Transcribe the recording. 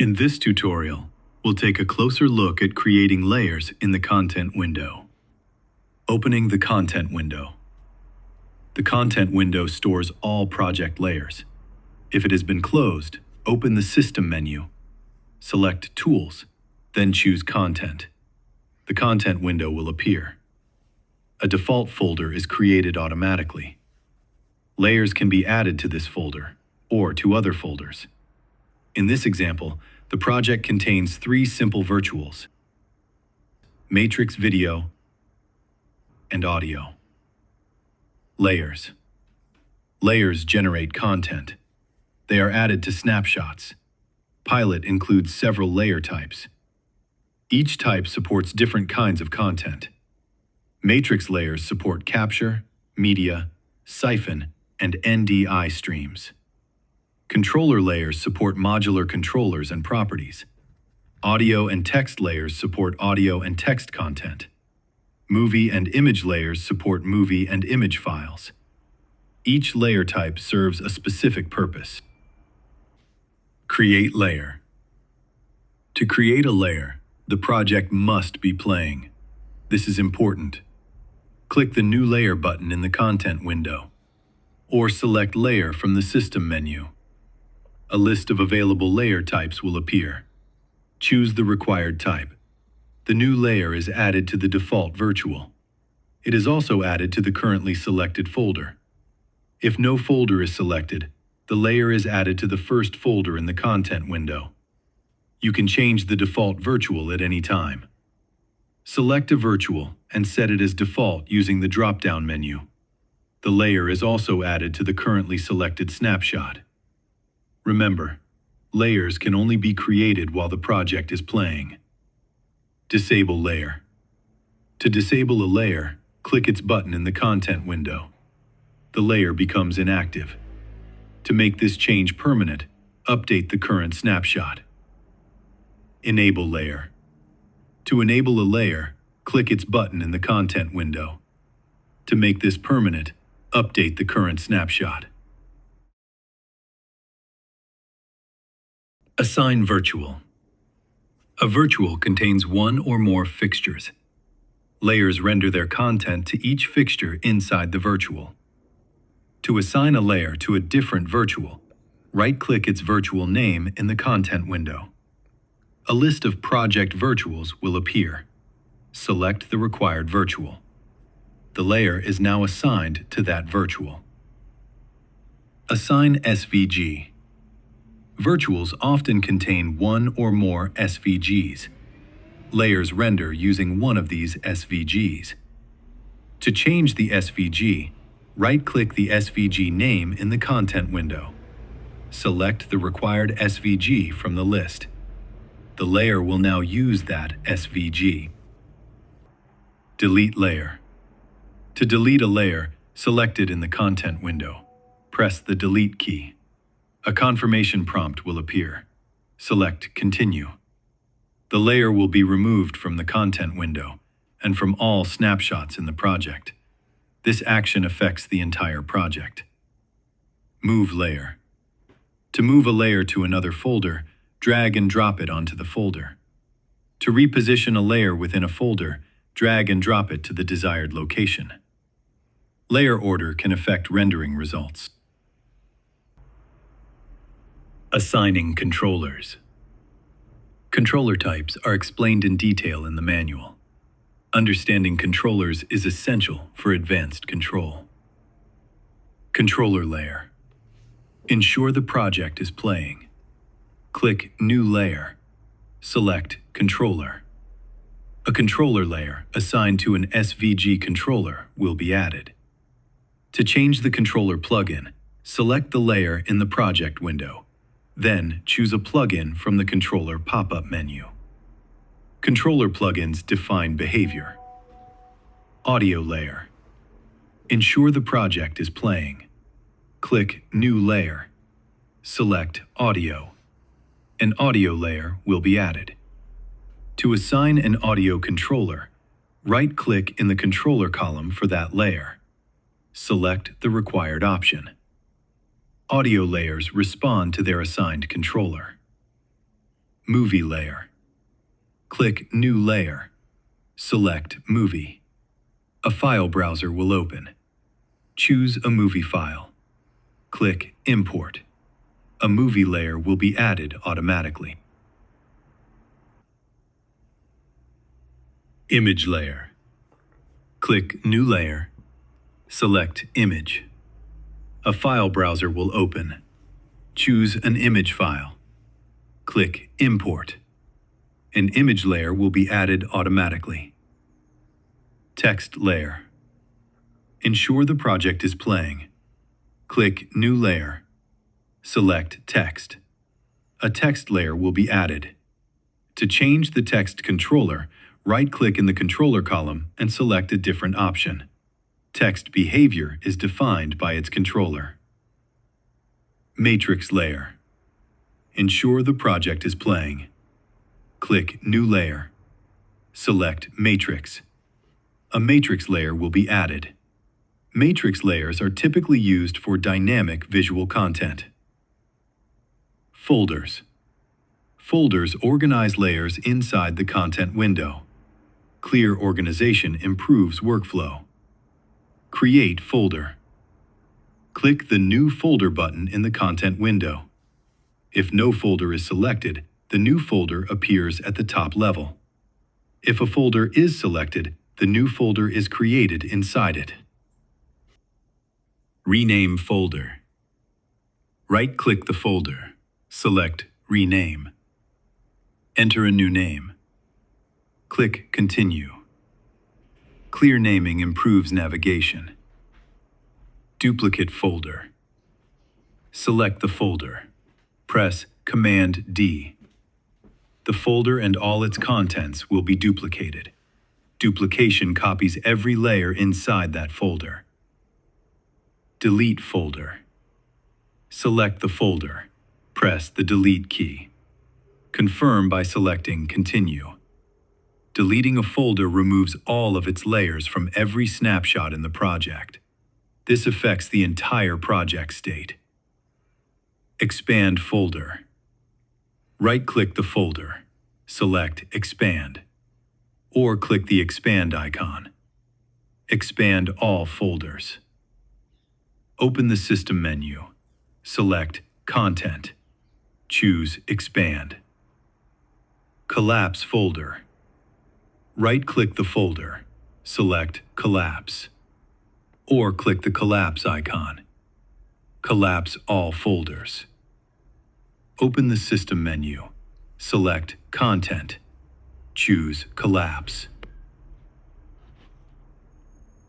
In this tutorial, we'll take a closer look at creating layers in the content window. Opening the content window. The content window stores all project layers. If it has been closed, open the System menu. Select Tools, then choose Content. The content window will appear. A default folder is created automatically. Layers can be added to this folder or to other folders. In this example, the project contains 3 simple virtuals: Matrix Video and Audio. Layers. Layers generate content. They are added to snapshots. Pilot includes several layer types. Each type supports different kinds of content. Matrix layers support capture, media, siphon, and NDI streams. Controller layers support modular controllers and properties. Audio and text layers support audio and text content. Movie and image layers support movie and image files. Each layer type serves a specific purpose. Create layer. To create a layer, the project must be playing. This is important. Click the New Layer button in the content window, or select Layer from the System menu. A list of available layer types will appear. Choose the required type. The new layer is added to the default virtual. It is also added to the currently selected folder. If no folder is selected, the layer is added to the first folder in the content window. You can change the default virtual at any time. Select a virtual and set it as default using the drop-down menu. The layer is also added to the currently selected snapshot. Remember, layers can only be created while the project is playing. Disable layer. To disable a layer, click its button in the content window. The layer becomes inactive. To make this change permanent, update the current snapshot. Enable layer. To enable a layer, click its button in the content window. To make this permanent, update the current snapshot. Assign virtual. A virtual contains one or more fixtures. Layers render their content to each fixture inside the virtual. To assign a layer to a different virtual, right-click its virtual name in the content window. A list of project virtuals will appear. Select the required virtual. The layer is now assigned to that virtual. Assign SVG. Virtuals often contain one or more SVGs. Layers render using one of these SVGs. To change the SVG, right-click the SVG name in the content window. Select the required SVG from the list. The layer will now use that SVG. Delete layer. To delete a layer, select it in the content window. Press the Delete key. A confirmation prompt will appear. Select Continue. The layer will be removed from the content window and from all snapshots in the project. This action affects the entire project. Move layer. To move a layer to another folder, drag and drop it onto the folder. To reposition a layer within a folder, drag and drop it to the desired location. Layer order can affect rendering results. Assigning controllers. Controller types are explained in detail in the manual. Understanding controllers is essential for advanced control. Controller layer. Ensure the project is playing. Click New Layer. Select Controller. A controller layer assigned to an SVG controller will be added. To change the controller plugin, select the layer in the project window. Then choose a plugin from the controller pop-up menu. Controller plugins define behavior. Audio layer. Ensure the project is playing. Click New Layer. Select Audio. An audio layer will be added. To assign an audio controller, right-click in the controller column for that layer. Select the required option. Audio layers respond to their assigned controller. Movie layer. Click New Layer. Select Movie. A file browser will open. Choose a movie file. Click Import. A movie layer will be added automatically. Image layer. Click New Layer. Select Image. A file browser will open. Choose an image file. Click Import. An image layer will be added automatically. Text layer. Ensure the project is playing. Click New Layer. Select Text. A text layer will be added. To change the text controller, right-click in the controller column and select a different option. Text behavior is defined by its controller. Matrix layer. Ensure the project is playing. Click New Layer. Select Matrix. A matrix layer will be added. Matrix layers are typically used for dynamic visual content. Folders. Folders organize layers inside the content window. Clear organization improves workflow. Create folder. Click the New Folder button in the content window. If no folder is selected, the new folder appears at the top level. If a folder is selected, the new folder is created inside it. Rename folder. Right-click the folder. Select Rename. Enter a new name. Click Continue. Clear naming improves navigation. Duplicate folder. Select the folder. Press Command D. The folder and all its contents will be duplicated. Duplication copies every layer inside that folder. Delete folder. Select the folder. Press the Delete key. Confirm by selecting Continue. Deleting a folder removes all of its layers from every snapshot in the project. This affects the entire project state. Expand folder. Right-click the folder. Select Expand. Or click the Expand icon. Expand all folders. Open the System menu. Select Content. Choose Expand. Collapse folder. Right-click the folder. Select Collapse. Or click the Collapse icon. Collapse all folders. Open the System menu. Select Content. Choose Collapse.